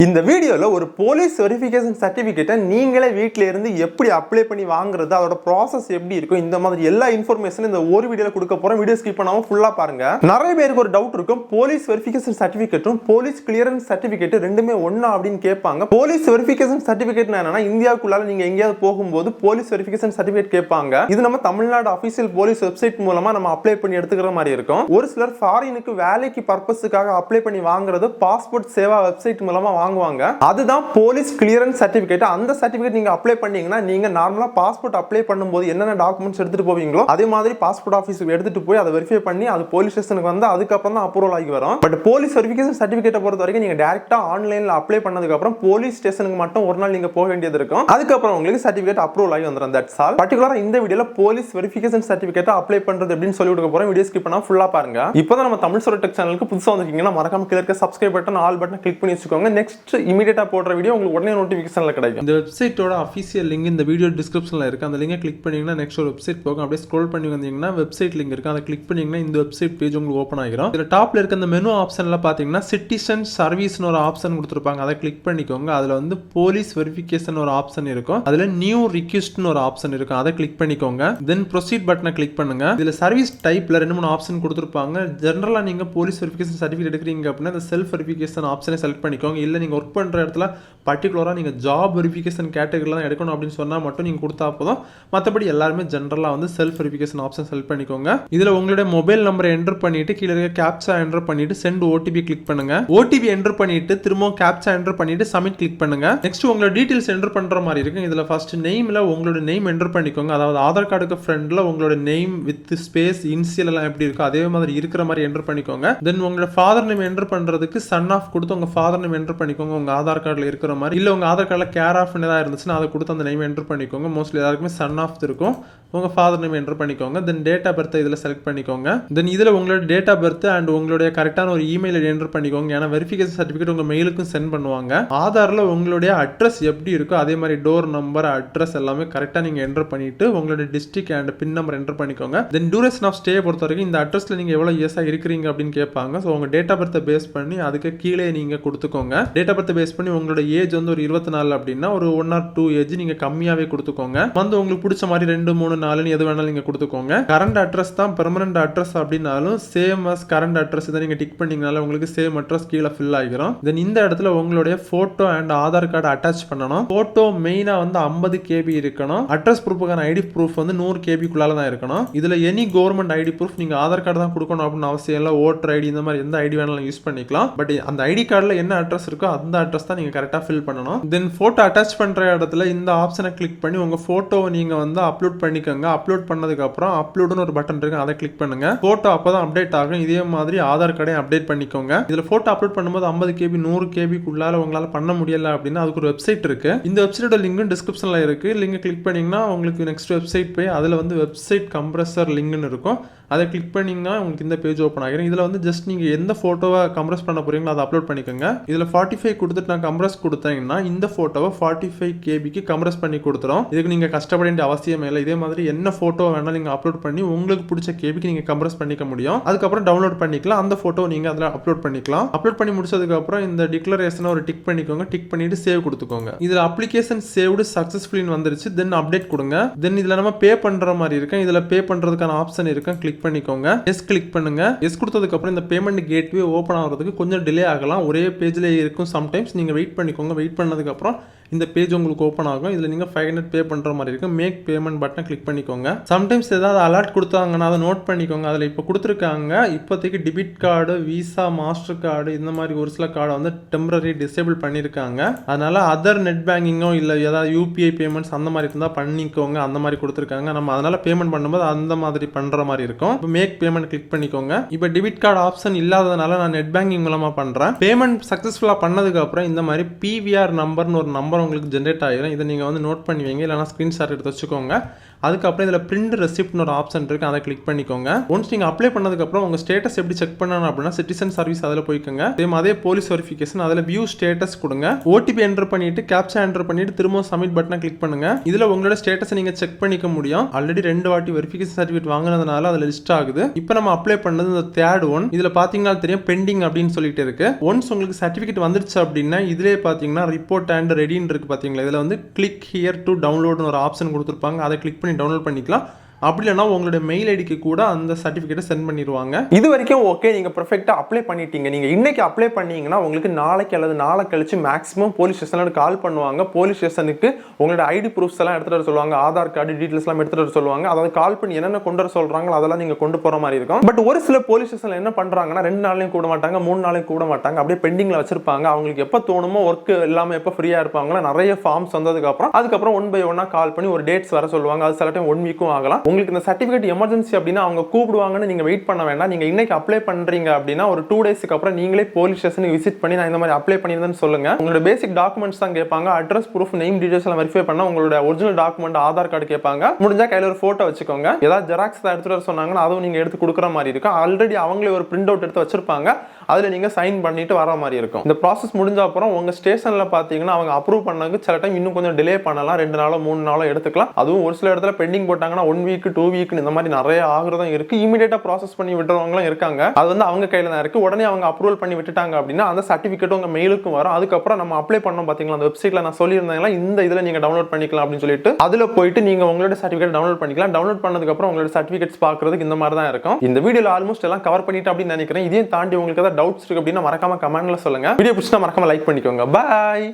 இந்த வீடியோல ஒரு போலீஸ் வெரிஃபிகேஷன் சர்டிபிகேட்டை நீங்களே வீட்ல இருந்து எப்படி அப்ளை பண்ணி வாங்குறது, அதோட ப்ராசஸ் எப்படி இருக்கும், இந்த மாதிரி எல்லா இன்ஃபர்மேஷனும் இந்த ஒரு வீடியோல கொடுக்க போறோம். வீடியோ ஸ்கிப் பண்ணாம ஃபுல்லா பாருங்க. நிறைய பேருக்கு ஒரு டவுட் இருக்கும், போலீஸ் வெரிஃபிகேஷன் சர்டிபிகேட்டும் போலீஸ் கிளியரன்ஸ் சர்டிபிகேட் ரெண்டுமே ஒண்ணா அப்படின்னு கேட்பாங்க. போலீஸ் வெரிஃபிகேஷன் சர்டிபிகேட் என்னன்னா, இந்தியாவுக்குள்ளால நீங்க எங்கேயாவது போகும்போது போலீஸ் வெரிஃபிகேஷன் சர்டிபிகேட் கேட்பாங்க. இது நம்ம தமிழ்நாடு அபிஷியல் போலீஸ் வெப்சைட் மூலமா நம்ம அப்ளை பண்ணி எடுத்துக்கிற மாதிரி இருக்கும். ஒரு சிலர் ஃபாரினுக்கு வேலைக்கு பர்பஸுக்காக அப்ளை பண்ணி வாங்குறது பாஸ்போர்ட் சேவா வெப்சைட் மூலமா வாங்குவாங்க. அதுதான் போலீஸ் கிளியரன்ஸ் சர்டிபிகேட். அந்த சர்டிபிகேட் நீங்க அப்ளை பண்ணீங்கன்னா, நீங்க நார்மலா பாஸ்போர்ட் அப்ளை பண்ணும்போது என்னென்ன டாக்குமெண்ட்ஸ் எடுத்துட்டு போவீங்களோ அதே மாதிரி பாஸ்போர்ட் ஆபீஸ்க்கு எடுத்துட்டு போய் அதை வெரிஃபை பண்ணி அது போலீஸ் ஸ்டேஷனுக்கு வந்து அதுக்கப்புறம் தான் அப்ரூவல் ஆகி வரும். பட் போலீஸ் வெரிஃபிகேஷன் சர்டிபிகேட்டை பொறுத்த வரைக்கும் நீங்க டைரக்டா ஆன்லைன்ல அப்ளை பண்ணதுக்கு அப்புறம் போலீஸ் ஸ்டேஷனுக்கு மட்டும் ஒரு நாள் நீங்க போக வேண்டியது இருக்கும். அதுக்கப்புறம் உங்களுக்கு சர்டிபிகேட் அப்ரூவல் ஆகி வந்துரும். That's all. பர்టిక్యులரா இந்த வீடியோல போலீஸ் வெரிஃபிகேஷன் சர்டிபிகேட் அப்ளை பண்றது எப்படின்னு சொல்லி கொடுக்க போறேன். வீடியோ ஸ்கிப் பண்ணாம ஃபுல்லா பாருங்க. இப்போதான் நம்ம தமிழ் சொல்ற டெக் சேனலுக்கு புதுசா வந்திருக்கீங்கன்னா மறக்காம கீழ இருக்க subscribe button all button click பண்ணி வச்சுக்கோங்க. நெக்ஸ்ட் இமிடியேட்டா போடுற வீடியோ உங்களுக்கு உடனே நோட்டிஃபிகேஷன்ல கிடைக்கும். இந்த வெப்சைட்டோட அஃபிஷியல் லிங்க் இந்த வீடியோ டிஸ்கிரிப்ஷன்ல இருக்கு. அந்த லிங்கை கிளிக் பண்ணீங்கன்னா நெக்ஸ்ட் ஒரு வெப்சைட் போகும். அப்படியே ஸ்க்ரோல் பண்ணி வந்தீங்கன்னா வெப்சைட் லிங்க் இருக்கு. அதை கிளிக் பண்ணீங்கன்னா இந்த வெப்சைட் பேஜ் உங்களுக்கு ஓப்பன் ஆகிரும். இதுல டாப்ல இருக்க அந்த மெனு ஆப்ஷன்ல பாத்தீங்கன்னா சிட்டிசன் சர்வீஸ்னு ஒரு ஆப்ஷன் கொடுத்துருப்பாங்க. அதை கிளிக் பண்ணிக்கோங்க. அதுல வந்து போலீஸ் வெரிஃபிகேஷன் ஒரு ஆப்ஷன் இருக்கும். அதுல நியூ ரிக்வெஸ்ட்னு ஒரு ஆப்ஷன் இருக்கும். அதை கிளிக் பண்ணிக்கோங்க. தென் ப்ரொசீட் பட்டனை கிளிக் பண்ணுங்க. இதுல சர்வீஸ் டைப்ல 2-3 ஆப்ஷன் கொடுத்துருப்பாங்க. ஜெனரலா நீங்க போலீஸ் வெரிஃபிகேஷன் சர்டிஃபிகேட் எடுக்கிறீங்க அப்படின்னா இந்த செல்ஃப் வெரிஃபிகேஷன் ஆப்ஷனை செலக்ட் பண்ணிக்கோங்க. இல்ல நீங்க ஒர்க் பண்ற இடத்துல பர்டிகுலரா நீங்க ஜாப் வெரிஃபிகேஷன் கேட்டகரியில தான் எடுக்கணும் அப்படின்னு சொன்னா மட்டும் நீங்க கொடுத்தா போதும். மற்றபடி எல்லாருமே ஜெனரலா வந்து செல்ஃப் வெரிஃபிகேஷன் ஆப்ஷன் செலக்ட் பண்ணிக்கோங்க. இதுல உங்களுடைய மொபைல் நம்பரை என்டர் பண்ணிட்டு கீழே இருக்க கேப்சா என்டர் பண்ணிட்டு சென்ட் ஓடிபி கிளிக் பண்ணுங்க. ஓடிபி என்டர் பண்ணிட்டு திரும்ப கேப்சா என்டர் பண்ணிட்டு சப்மிட் கிளிக் பண்ணுங்க. நெக்ஸ்ட் உங்களோட டீடைல்ஸ் என்டர் பண்ற மாதிரி இருக்கு. இதுல ஃபர்ஸ்ட் நேம்ல உங்களோட நேம் என்டர் பண்ணிக்கோங்க. அதாவது ஆதார் கார்டுக்கு ஃப்ரண்ட்ல உங்களோட நேம் வித் ஸ்பேஸ் இனிஷியல் எல்லாம் எப்படி இருக்கோ அதே மாதிரி இருக்கிற மாதிரி என்டர் பண்ணிக்கோங்க. தென் உங்களோட ஃபாதர் நேம் என்டர் பண்றதுக்கு சன் ஆஃப் கொடுத்து உங்க ஃபாதர் நேம் என்டர் பண்ணிக்கோங்க. உங்க ஆதார் கார்டுல இருக்கிற மாதிரி. இல்ல உங்க ஆதார் கார்டுல கேர் ஆஃப் ஏதாவது இருந்துச்சுன்னா அதை கொடுத்து அந்த நேம் என்டர் பண்ணிக்கோங்க. மோஸ்ட்லி எல்லாருக்குமே சன் ஆஃப் இருக்கும். உங்க ஃபாதர் நேம் என்டர் பண்ணிக்கோங்க. தென் டேட் ஆஃப் பர்த் இதுல செலக்ட் பண்ணிக்கோங்க. தென் இதுல உங்களோட டேட் ஆஃப் பர்த் அண்ட் உங்களுடைய கரெக்டான ஒரு இமெயில் ஐடி என்டர் பண்ணிக்கோங்க. ஏன்னா வெரிஃபிகேஷன் சர்டிஃபிகேட் உங்க மெயிலுக்கும் சென்ட் பண்ணுவாங்க. ஆதார்ல உங்களுடைய அட்ரஸ் எப்படி இருக்கோ அதே மாதிரி டோர் நம்பர் அட்ரஸ் எல்லாமே கரெக்டா நீங்க என்டர் பண்ணிட்டு உங்களுடைய district and pin number enter பண்ணிக்கோங்க. தென் டியூரேஷன் ஆஃப் ஸ்டே பொறுத்த வரைக்கும் இந்த அட்ரஸ்ல நீங்க எவ்வளவு இயர்ஸா இருக்கிறீங்க அப்படின்னு கேட்பாங்க. ஸோ உங்க டேட் ஆஃப் பர்த்தை பேஸ் பண்ணி அதுக்கு கீழே நீங்க கொடுத்துக்கோங்க. டேட் ஆஃப் பர்த்தை பேஸ் பண்ணி உங்களோட ஏஜ் வந்து ஒரு 24 அப்படின்னா ஒரு 1 or 2 ஏஜ் நீங்க கம்மியாவே கொடுத்துக்கோங்க. வந்து உங்களுக்கு பிடிச்ச மாதிரி 2, 3, 4 எது வேணாலும் நீங்க கொடுத்துக்கோங்க. கரண்ட் அட்ரஸ் தான் பெர்மனன்ட் அட்ரஸ் அப்படின்னாலும் சேம் அஸ் கரண்ட் அட்ரஸ் இதை நீங்க டிக் பண்ணீங்கனால உங்களுக்கு சேம் அட்ரஸ் கீழே ஃபில் ஆகிரும். தென் இந்த இடத்துல உங்களுடைய photo and Aadhaar card attach பண்ணணும். போட்டோ மெயினா வந்து 50 KB இருக்கணும். அட்ரஸ் ப்ரூஃபுக்கான ஐடி ப்ரூஃப் வந்து 100 KB குள்ளால தான் இருக்கணும். இதுல எனி கவர்மெண்ட் ஐடி ப்ரூஃப் நீங்க ஆதார் கார்டு தான் கொடுக்கணும் அப்படின்னு அவசியம் இல்லை. ஓட்டர் ஐடி இந்த மாதிரி எந்த ஐடி வேணாலும் யூஸ் பண்ணிக்கலாம். பட் அந்த ஐடி கார்டுல என்ன அட்ரஸ் இருக்கோ அந்த அட்ரஸ் தான் நீங்க கரெக்டா ஃபில் பண்ணணும். தென் போட்டோ அட்டாச் பண்ற இடத்துல இந்த ஆப்ஷனை கிளிக் பண்ணி உங்க போட்டோவை நீங்க வந்து அப்லோட் பண்ணிக்கோங்க. அப்லோட் பண்ணதுக்கு அப்புறம் அப்லோட்னு ஒரு பட்டன் இருக்கு. அதை கிளிக் பண்ணுங்க. போட்டோ அப்பதான் அப்டேட் ஆகும். இதே மாதிரி ஆதார் கார்டையும் அப்டேட் பண்ணிக்கோங்க. இதுல போட்டோ அப்லோட் பண்ணும்போது 50 KB 100 KB குள்ளால உங்களால பண்ண முடியல அப்படின்னா அதுக்கு ஒரு வெப்சைட் இருக்கு. இந்த வெப்சைட்டோட லிங்க் டிஸ்கிரிப்ஷன்ல இருக்கு. லிங்க் கிளிக் பண்ணீங்கன்னா உங்களுக்கு நெக்ஸ்ட் வெப்சைட் போய் அதுல வந்து வெப்சைட் கம்ப்ரஸர் லிங்க்னு இருக்கும். அதை கிளிக் பண்ணீங்கன்னா உங்களுக்கு இந்த பேஜ் ஓப்பன் ஆகிரும். இதுல வந்து ஜஸ்ட் நீங்க எந்த போட்டோவை கம்ப்ரஸ் பண்ண போறீங்களோ அதை அப்லோட் பண்ணிக்கோங்க. இதுல 45 கொடுத்துட்டு நான் கம்ப்ரஸ் கொடுத்தீங்கன்னா இந்த போட்டோவை 45 KBக்கு கம்ப்ரஸ் பண்ணி கொடுத்துரும். இதுக்கு நீங்க கஷ்டப்பட வேண்டிய அவசியம் இல்லை. இதே மாதிரி என்ன போட்டோ வேணாலும் நீங்க அப்லோட் பண்ணி உங்களுக்கு பிடிச்ச கேபிக்கு நீங்க கம்ப்ரஸ் பண்ணிக்க முடியும். அதுக்கப்புறம் டவுன்லோட் பண்ணிக்கலாம். அந்த போட்டோ நீங்க அதுல அப்லோட் பண்ணிக்கலாம். அப்லோட் பண்ணி முடிச்சதுக்கு அப்புறம் இந்த டிக்ளரேஷனை ஒரு டிக் பண்ணிக்கோங்க. டிக் பண்ணிட்டு சேவ் கொடுத்துக்கோங்க. இதுல அப்ளிகேஷன் சேவ்டு சக்சஸ்ஃபுல்லி வந்துருச்சு. தென் அப்டேட் கொடுங்க. தென் இதுல நம்ம பே பண்ற மாதிரி இருக்கு. இதுல பே பண்றதுக்கான ஆப்ஷன் இருக்கு. கிளிக் பண்ணிக்கோங்க. எஸ் கிளிக் பண்ணுங்க. எஸ் கொடுத்ததுக்கு அப்புறம் இந்த பேமெண்ட் கேட்வே ஓபன் ஆகிறதுக்கு கொஞ்சம் டிலே ஆகலாம். ஒரே பேஜ்ல இருக்கும். சம்டைம்ஸ் நீங்க வெயிட் பண்ணிக்கோங்க. வெயிட் பண்ணதுக்கு அப்புறம் இந்த பேஜ் உங்களுக்கு ஓப்பன் ஆகும். இதுல நீங்க 500 பே பண்ற மாதிரி இருக்கு. மேக் பேமெண்ட் பட்டனை கிளிக் பண்ணிக்கோங்க. சம்டைம்ஸ் ஏதாவது அலர்ட் கொடுத்தாங்கன்னா அதை நோட் பண்ணிக்கோங்க. அதுல இப்போ கொடுத்துருக்காங்க இப்போதைக்கு debit card, visa, master card இந்த மாதிரி ஒரு சில கார்டை வந்து டெம்பரரி டிசேபிள் பண்ணியிருக்காங்க. அதனால அதர் நெட் பேங்கிங்கோ இல்லை ஏதாவது UPI பேமெண்ட்ஸ் அந்த மாதிரி இருந்தால் பண்ணிக்கோங்க. அந்த மாதிரி கொடுத்துருக்காங்க. நம்ம அதனால பேமெண்ட் பண்ணும்போது அந்த மாதிரி பண்ற மாதிரி இருக்கும். இப்போ மேக் பேமெண்ட் கிளிக் பண்ணிக்கோங்க. இப்போ டெபிட் கார்டு ஆப்ஷன் இல்லாததுனால நான் நெட் பேங்கிங் மூலமா பண்றேன். பேமெண்ட் சக்சஸ்ஃபுல்லா பண்ணதுக்கு அப்புறம் இந்த மாதிரி PVR நம்பர்னு ஒரு நம்பர் நம்பர் உங்களுக்கு ஜென்ரேட் ஆகிடும். இதை நீங்கள் வந்து நோட் பண்ணி வைங்க, இல்லைனா ஸ்க்ரீன்ஷாட் எடுத்து வச்சுக்கோங்க. அதுக்கப்புறம் இதில் பிரிண்ட் ரெசிப்ட்னு ஒரு ஆப்ஷன் இருக்குது, அதை கிளிக் பண்ணிக்கோங்க. ஒன்ஸ் நீங்கள் அப்ளை பண்ணதுக்கப்புறம் உங்கள் ஸ்டேட்டஸ் எப்படி செக் பண்ணணும் அப்படின்னா சிட்டிசன் சர்வீஸ் அதில் போய்க்கோங்க. அதே போலீஸ் வெரிஃபிகேஷன் அதில் வியூ ஸ்டேட்டஸ் கொடுங்க. ஓடிபி என்டர் பண்ணிட்டு கேப்சா என்டர் பண்ணிட்டு திரும்ப சப்மிட் பட்டனை கிளிக் பண்ணுங்க. இதில் உங்களோட ஸ்டேட்டஸை நீங்கள் செக் பண்ணிக்க முடியும். ஆல்ரெடி 2 வாட்டி வெரிஃபிகேஷன் சர்டிஃபிகேட் வாங்கினதுனால அதில் லிஸ்ட் ஆகுது. இப்போ நம்ம அப்ளை பண்ணது இந்த தேர்ட் ஒன். இதில் பார்த்தீங்கன்னா தெரியும் பெண்டிங் அப்படின்னு சொல்லிட்டு இருக்கு. ஒன்ஸ் உங்களுக்கு சர்டிஃபிகேட் வந்துருச்சு அப்படின்னா இதிலே பார்த்தீங்கன்னா ரிப்போர்ட் அண்ட் ரெடின்னு இருக்கு பார்த்தீங்களா. இதில் வந்து கிளிக் ஹியர் டு டவுன்லோட்னு ஒரு ஆப்ஷன் கொடுத்துருப்பாங்க. அதை கிளிக் பண்ணி டவுன்லோட் பண்ணிக்கலாம். அப்படி இல்லைனா உங்களுடைய மெயில் ஐடிக்கு கூட அந்த சர்டிஃபிகேட்டை சென்ட் பண்ணிடுவாங்க. இது வரைக்கும் ஓகே, நீங்கள் பர்ஃபெக்டாக அப்ளை பண்ணிட்டீங்க. நீங்கள் இன்னைக்கு அப்ளை பண்ணீங்கன்னா உங்களுக்கு நாளைக்கு அல்லது நாளை கழிச்சு மேக்ஸிமம் போலீஸ் ஸ்டேஷனில் கால் பண்ணுவாங்க. போலீஸ் ஸ்டேஷனுக்கு உங்களோட ஐடி ப்ரூஃப்ஸ் எல்லாம் எடுத்துகிட்டு வர சொல்லுவாங்க, ஆதார் கார்டு டீட்டெயில்ஸ் எல்லாம் எடுத்துகிட்டு வர சொல்லுவாங்க. அதாவது கால் பண்ணி என்னென்ன கொண்டு வர சொல்கிறாங்களோ அதெல்லாம் நீங்கள் கொண்டு போகிற மாதிரி இருக்கும். பட் ஒரு சில போலீஸ் ஸ்டேஷனில் என்ன பண்ணுறாங்கன்னா 2 நாளையும் கூட மாட்டாங்க, 3 நாளையும் கூட மாட்டாங்க, அப்படியே பெண்டிங்கில் வச்சிருப்பாங்க. அவங்களுக்கு எப்போ தோணுமோ ஒர்க் இல்லாமல் எப்போ ஃப்ரீயாக இருப்பாங்களோ நிறைய ஃபார்ம்ஸ் அதுக்கப்புறம் 1 by 1 கால் பண்ணி ஒரு டேட்ஸ் வர சொல்லுவாங்க. அது சில டைம் 1 வீக்கும் ஆகலாம். உங்களுக்கு இந்த சர்டிஃபிகேட் எமர்ஜென்சி அப்படின்னா அவங்க கூப்பிடுவாங்கன்னு நீங்க வெயிட் பண்ண வேண்டாம். நீங்க இன்னைக்கு அப்ளை பண்றீங்க அப்படின்னா ஒரு 2 டேஸ்க்கு அப்புறம் நீங்களே போலீஸ் ஸ்டேஷனுக்கு விசிட் பண்ணி நான் இந்த மாதிரி அப்ளை பண்ணிருந்தேன்னு சொல்லுங்க. உங்களோட பேசிக் டாக்குமெண்ட்ஸ் தான் கேட்பாங்க. அட்ரஸ் ப்ரூஃப், நேம் டீடைல்ஸ் எல்லாம் வெரிஃபை பண்ணா உங்களோட ஒரிஜினல் டாக்குமெண்ட் ஆதார் கார்டு கேட்பாங்க. முடிஞ்சா கையில ஒரு போட்டோ வச்சுக்கோங்க. ஏதாவது ஜெராக்ஸ் எடுத்துட்டு வர சொன்னாங்கன்னா அதுவும் நீங்க எடுத்து கொடுக்குற மாதிரி இருக்கும். ஆல்ரெடி அவங்களே ஒரு பிரிண்ட் அவுட் எடுத்து வச்சிருப்பாங்க, அதுல நீங்க சைன் பண்ணிட்டு வர மாதிரி இருக்கும். இந்த ப்ராசஸ் முடிஞ்ச அப்புறம் உங்க ஸ்டேஷன்ல பாத்தீங்கன்னா அவங்க அப்ரூவ் பண்ணதுக்கு சில டைம் இன்னும் கொஞ்சம் டிலே பண்ணலாம், 2 நாளோ 3 நாளோ எடுத்துக்கலாம். அதுவும் ஒரு சில இடத்துல பெண்டிங் போட்டாங்கன்னா 1 வீக் 2 வீக் இந்த மாதிரி நிறைய ஆகுறதும் இருக்கு. இமிடியேட்டா ப்ராசஸ் பண்ணி விட்டுறவங்களும் இருக்காங்க. அது வந்து அவங்க கையில தான் இருக்கு. உடனே அவங்க அப்ரூவல் பண்ணி விட்டுட்டாங்க அப்படின்னா அந்த சர்டிஃபிகேட் உங்க மெயிலுக்கும் வரும். அதுக்கப்புறம் நம்ம அப்ளை பண்ணோம் பாத்தீங்களா, அந்த வெப்சைட்ல நான் சொல்லியிருந்தேன் இந்த இதுல நீங்க டவுன்லோட் பண்ணிக்கலாம் அப்படின்னு சொல்லிட்டு அதுல போயிட்டு நீங்க உங்களோட சர்டிஃபிகேட் டவுன்லோட் பண்ணிக்கலாம். டவுன்லோட் பண்ணதுக்கு அப்புறம் உங்களோட சர்டிஃபிகேட்ஸ் பாக்குறதுக்கு இந்த மாதிரி தான் இருக்கும். இந்த வீடியோல ஆல்மோஸ்ட் எல்லாம் கவர் பண்ணிட்டு அப்படின்னு நினைக்கிறேன். இதையும் தாண்டி உங்களுக்கு ஏதாவது டவுட்ஸ் இருக்கு அப்படின்னா மறக்காம கமெண்ட்ல சொல்லுங்க. வீடியோ பிடிச்சா மறக்காம லைக் பண்ணிக்கோங்க. பாய்.